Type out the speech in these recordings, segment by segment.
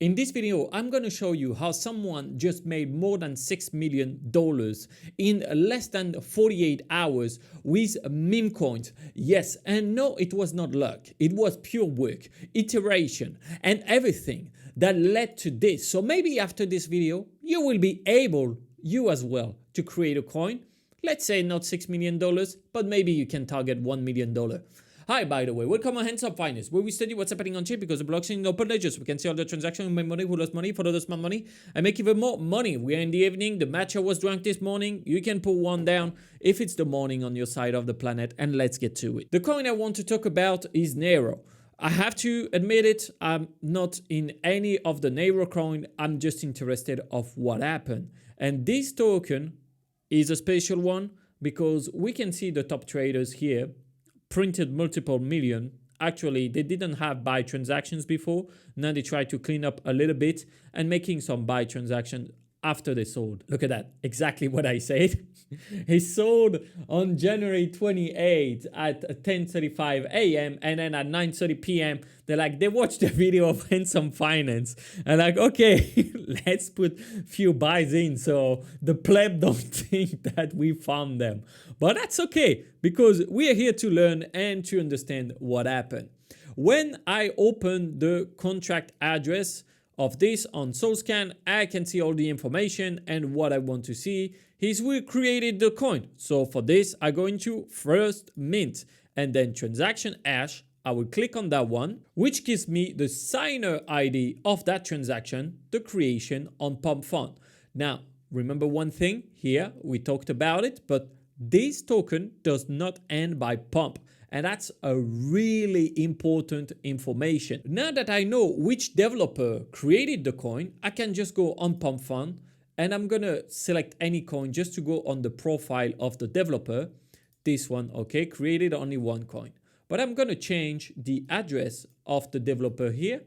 In this video, I'm going to show you how someone just made more than $6 million in less than 48 hours with meme coins. Yes, and no, it was not luck. It was pure work, iteration, and everything that led to this. So maybe after this video, you will be able, you as well, to create a coin. Let's say not $6 million, but maybe you can target $1 million. Hi, by the way, welcome on Hands Up Finance, where we study what's happening on chain because the blockchain is open ledger. We can see all the transactions, who made money, who lost money, follow the smart money, and make even more money. We are in the evening. The matcha was drunk this morning. You can put one down if it's the morning on your side of the planet, and let's get to it. The coin I want to talk about is Neiro. I have to admit it, I'm not in any of the Neiro coin. I'm just interested of what happened. And this token is a special one because we can see the top traders here printed multiple million. Actually, they didn't have buy transactions before. Now they try to clean up a little bit and making some buy transactions after they sold. Look at that. Exactly what I said. He sold on January 28th at 10:35 a.m. and then at 9:30 p.m. they watched the video of Handsome Finance and like, okay, let's put few buys in so the pleb don't think that we found them. But that's okay because we are here to learn and to understand what happened. When I open the contract address of this on SoulScan, I can see all the information, and what I want to see is we created the coin. So for this, I go into first mint and then transaction hash. I will click on that one, which gives me the signer ID of that transaction, the creation on PumpFun. Now, remember one thing here, we talked about it, but this token does not end by pump. And that's a really important information. Now that I know which developer created the coin, I can just go on PumpFun and I'm gonna select any coin just to go on the profile of the developer. This one, okay, created only one coin. But I'm gonna change the address of the developer here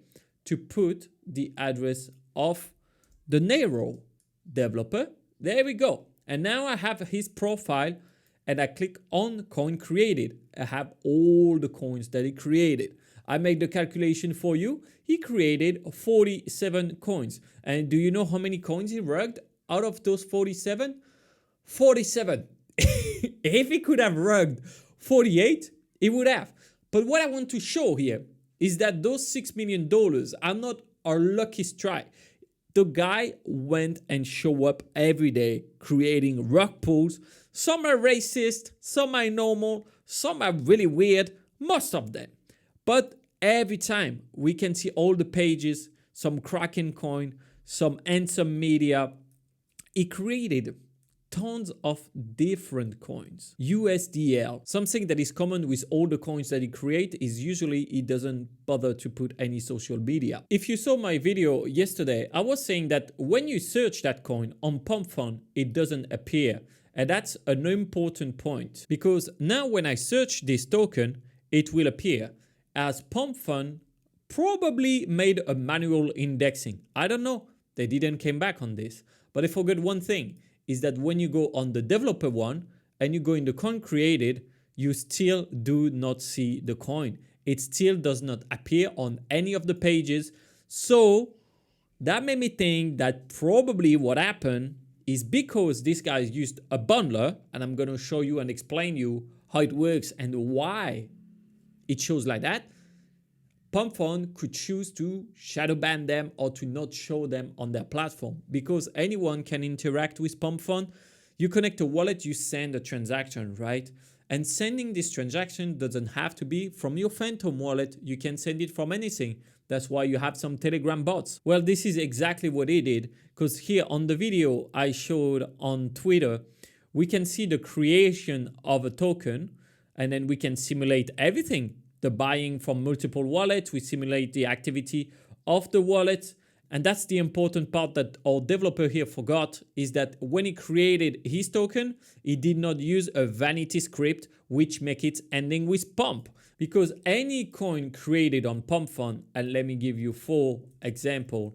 to put the address of the Neiro developer. There we go. And now I have his profile and I click on coin created. I have all the coins that he created. I make the calculation for you. He created 47 coins. And do you know how many coins he rugged out of those 47? 47. If he could have rugged 48, he would have. But what I want to show here is that those $6 million are not our lucky strike. The guy went and showed up every day creating rug pulls. Some are racist, some are normal, some are really weird, most of them. But every time we can see all the pages, some Kraken coin, some Handsome Media. He created tons of different coins. USDL, something that is common with all the coins that he creates is usually he doesn't bother to put any social media. If you saw my video yesterday, I was saying that when you search that coin on PumpFun, it doesn't appear. And that's an important point because now when I search this token, it will appear as PumpFun probably made a manual indexing. I don't know. They didn't come back on this. But I forgot one thing is that when you go on the developer one and you go in the coin created, you still do not see the coin. It still does not appear on any of the pages. So that made me think that probably what happened is because this guy used a bundler, and I'm going to show you and explain you how it works and why it shows like that. PumpFun could choose to shadow ban them or to not show them on their platform because anyone can interact with PumpFun. You connect a wallet, you send a transaction, right? And sending this transaction doesn't have to be from your Phantom wallet. You can send it from anything. That's why you have some Telegram bots. Well, this is exactly what he did because here on the video I showed on Twitter, we can see the creation of a token and then we can simulate everything. The buying from multiple wallets, we simulate the activity of the wallet. And that's the important part that our developer here forgot is that when he created his token, he did not use a vanity script, which makes it ending with pump. Because any coin created on PumpFun, and let me give you 4 examples,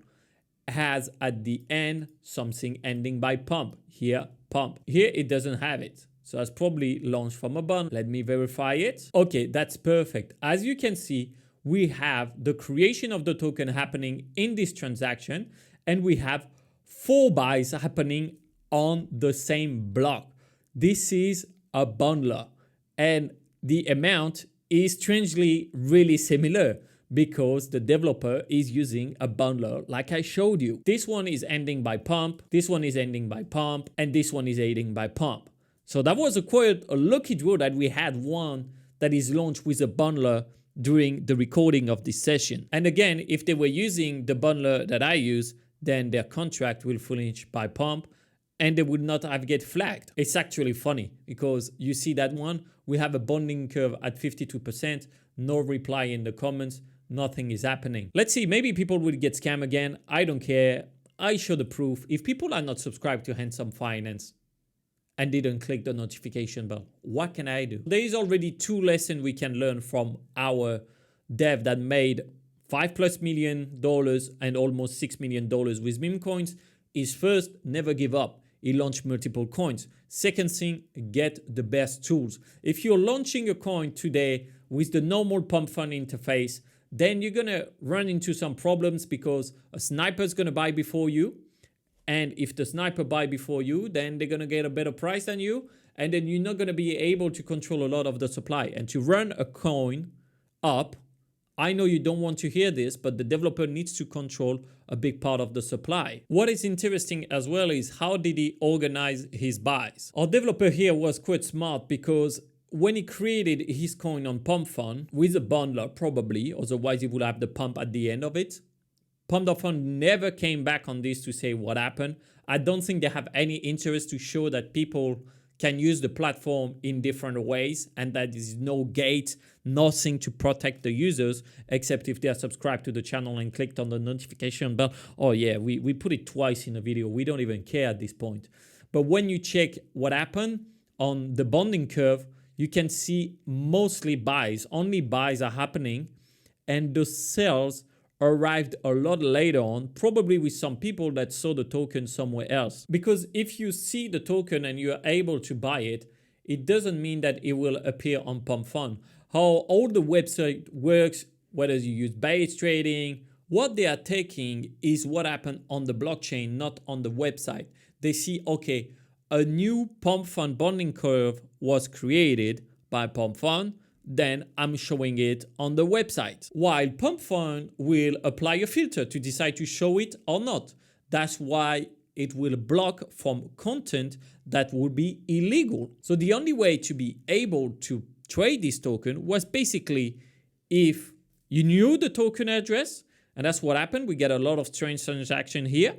has at the end something ending by pump. Here, pump. Here, it doesn't have it. So that's probably launched from a bundle. Let me verify it. Okay, that's perfect. As you can see, we have the creation of the token happening in this transaction, and we have 4 buys happening on the same block. This is a bundler, and the amount is strangely really similar because the developer is using a bundler like I showed you. This one is ending by pump, this one is ending by pump, and this one is ending by pump. So that was quite a lucky draw that we had one that is launched with a bundler during the recording of this session. And again, if they were using the bundler that I use, then their contract will finish by pump and they would not have get flagged. It's actually funny because you see that one, we have a bonding curve at 52%, no reply in the comments, nothing is happening. Let's see, maybe people will get scammed again. I don't care. I show the proof. If people are not subscribed to Handsome Finance and didn't click the notification bell, what can I do? There is already 2 lessons we can learn from our dev that made $5+ million and almost $6 million with meme coins. Is first, never give up. He launched multiple coins. Second thing, get the best tools. If you're launching a coin today with the normal PumpFun interface, then you're gonna run into some problems because a sniper is gonna buy before you. And if the sniper buy before you, then they're gonna get a better price than you. And then you're not gonna be able to control a lot of the supply. And to run a coin up, I know you don't want to hear this, but the developer needs to control a big part of the supply. What is interesting as well is how did he organize his buys? Our developer here was quite smart because when he created his coin on PumpFun with a bundler, probably, otherwise he would have the pump at the end of it. PumpFun never came back on this to say what happened. I don't think they have any interest to show that people can use the platform in different ways and that there is no gate, nothing to protect the users except if they are subscribed to the channel and clicked on the notification bell. Oh yeah, we put it twice in a video. We don't even care at this point. But when you check what happened on the bonding curve, you can see mostly buys. Only buys are happening and the sells arrived a lot later on, probably with some people that saw the token somewhere else. Because if you see the token and you are able to buy it, it doesn't mean that it will appear on PumpFun. How all the website works, whether you use base trading, what they are taking is what happened on the blockchain, not on the website. They see, okay, a new PumpFun bonding curve was created by PumpFun, then I'm showing it on the website. While PumpFun will apply a filter to decide to show it or not. That's why it will block from content that would be illegal. So the only way to be able to trade this token was basically if you knew the token address, and that's what happened. We get a lot of strange transaction here.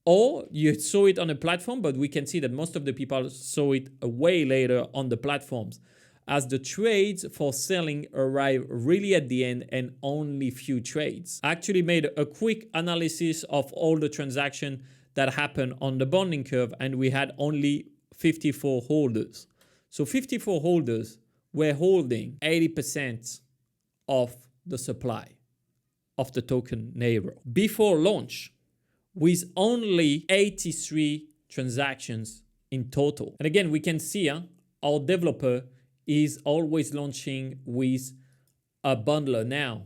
Or you saw it on a platform, but we can see that most of the people saw it way later on the platforms, as the trades for selling arrive really at the end and only few trades. I actually made a quick analysis of all the transactions that happened on the bonding curve and we had only 54 holders. So 54 holders were holding 80% of the supply of the token Neiro before launch, with only 83 transactions in total. And again, we can see our developer is always launching with a bundler now.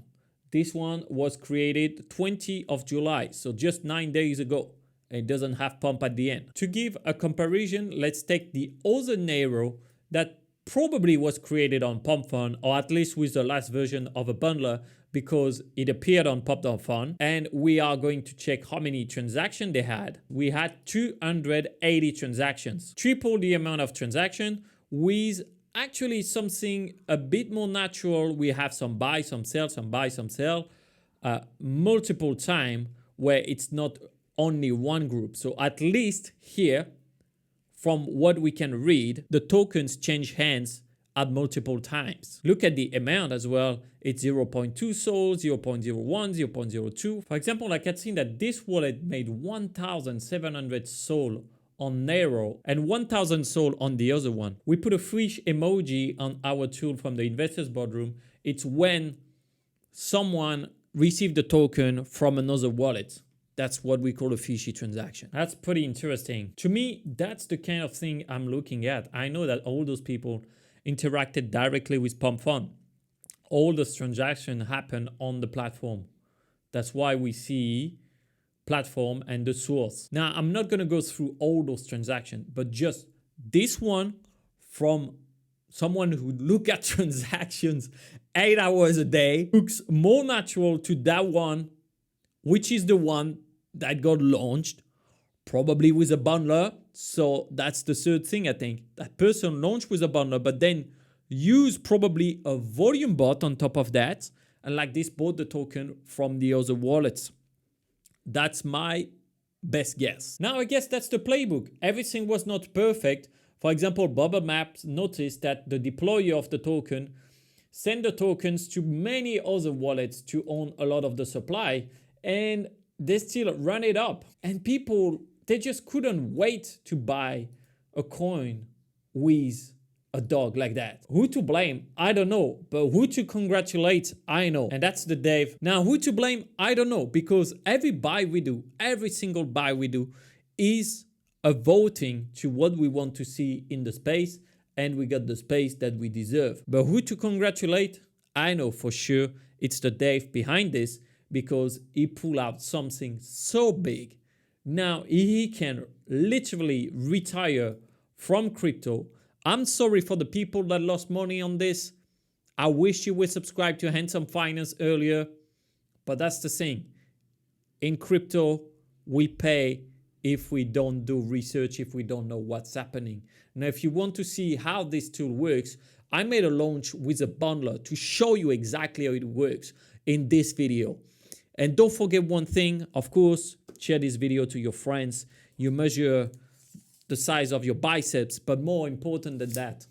This one was created 20th of July, so just 9 days ago. It doesn't have pump at the end. To give a comparison, let's take the other Neiro that probably was created on PumpFun, or at least with the last version of a bundler, because it appeared on PumpFun. And we are going to check how many transactions they had. We had 280 transactions, triple the amount of transaction with actually something a bit more natural. We have some buy, some sell, some buy, some sell, multiple time where it's not only one group. So at least here, from what we can read, the tokens change hands at multiple times. Look at the amount as well. It's 0.2 sold, 0.01, 0.02. For example, I can see that this wallet made 1,700 sold on Neiro and 1,000 sold on the other one. We put a fish emoji on our tool from the investors boardroom. It's when someone received the token from another wallet. That's what we call a fishy transaction. That's pretty interesting. To me, that's the kind of thing I'm looking at. I know that all those people interacted directly with PumpFun. all those transactions happen on the platform. That's why we see platform and the source. Now, I'm not going to go through all those transactions, but just this one from someone who look at transactions 8 hours a day looks more natural to that one, which is the one that got launched, probably with a bundler. So that's the third thing, I think. That person launched with a bundler, but then use probably a volume bot on top of that, and like this bought the token from the other wallets. That's my best guess. Now I guess that's the playbook. Everything was not perfect. For example, Bubble Maps noticed that the deployer of the token sent the tokens to many other wallets to own a lot of the supply, and they still run it up. And people, they just couldn't wait to buy a coin with a dog like that. Who to blame? I don't know. But who to congratulate? I know. And that's the Dave. Now, who to blame? I don't know. Because every buy we do, every single buy we do is a voting to what we want to see in the space. And we got the space that we deserve. But who to congratulate? I know for sure it's the Dave behind this, because he pulled out something so big. Now he can literally retire from crypto. I'm sorry for the people that lost money on this. I wish you would subscribe to Handsome Finance earlier, but that's the thing. In crypto, we pay if we don't do research, if we don't know what's happening. Now, if you want to see how this tool works, I made a launch with a bundler to show you exactly how it works in this video. And don't forget one thing, of course, share this video to your friends. You measure the size of your biceps, but more important than that,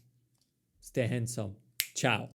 stay handsome. Ciao.